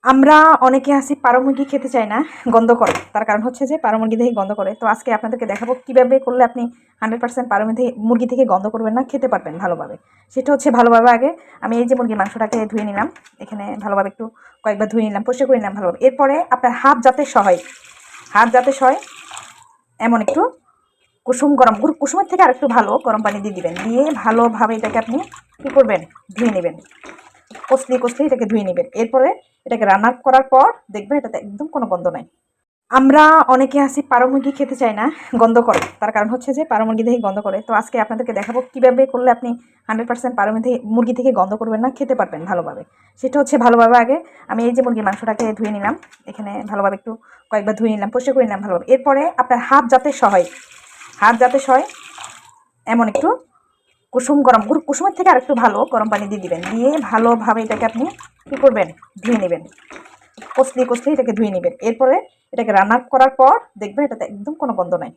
আমরা অনেকে আছি পাড়া মুরগি খেতে চাই না, গন্ধ করে। তার কারণ হচ্ছে যে পাড়া মুরগি থেকে গন্ধ করে। তো আজকে আপনাদেরকে দেখাবো কিভাবে করলে আপনি 100% পাড়া মুরগি থেকে গন্ধ করবেন না, খেতে পারবেন ভালোভাবে। সেটা হচ্ছে ভালোভাবে আগে আমি এই যে মুরগির মাংসটাকে ধুয়ে নিলাম, এখানে ভালোভাবে একটু কয়েকবার ধুয়ে নিলাম, পরিষ্কার করে নিলাম ভালোভাবে। এরপরে আপনার হাত যাতে সয় এমন একটু কুসুমের থেকে আর একটু ভালো গরম পানি দিয়ে দিবেন। দিয়ে ভালোভাবে এটাকে আপনি কী করবেন, ধুয়ে নেবেন। কষলিয়ে এটাকে ধুয়ে নেবেন। এরপরে এটাকে রান্না করার পর দেখবেন এটাতে একদম কোনো গন্ধ নাই। আমরা অনেকে আছি পাড়া মুরগি খেতে চাই না, গন্ধ করে। তার কারণ হচ্ছে যে পাড়া মুরগি থেকে গন্ধ করে। তো আজকে আপনাদেরকে দেখাবো কিভাবে করলে আপনি 100% পাড়া মুরগি থেকে গন্ধ করবেন না, খেতে পারবেন ভালোভাবে। সেটা হচ্ছে ভালোভাবে আগে আমি এই যে মুরগির মাংসটাকে ধুয়ে নিলাম, এখানে ভালোভাবে একটু কয়েকবার ধুয়ে নিলাম, পরিষ্কার করে নিলাম ভালোভাবে। এরপরে আপনার হাত যাতে সয় এমন একটু কুসুমের থেকে আর একটু ভালো গরম পানি দিয়ে দিবেন। দিয়ে ভালোভাবে এটাকে আপনি কী করবেন, ধুয়ে নেবেন। কষলিয়ে এটাকে ধুয়ে নেবেন। এরপরে এটাকে রান্না করার পর দেখবেন এটাতে একদম কোনো গন্ধ নাই।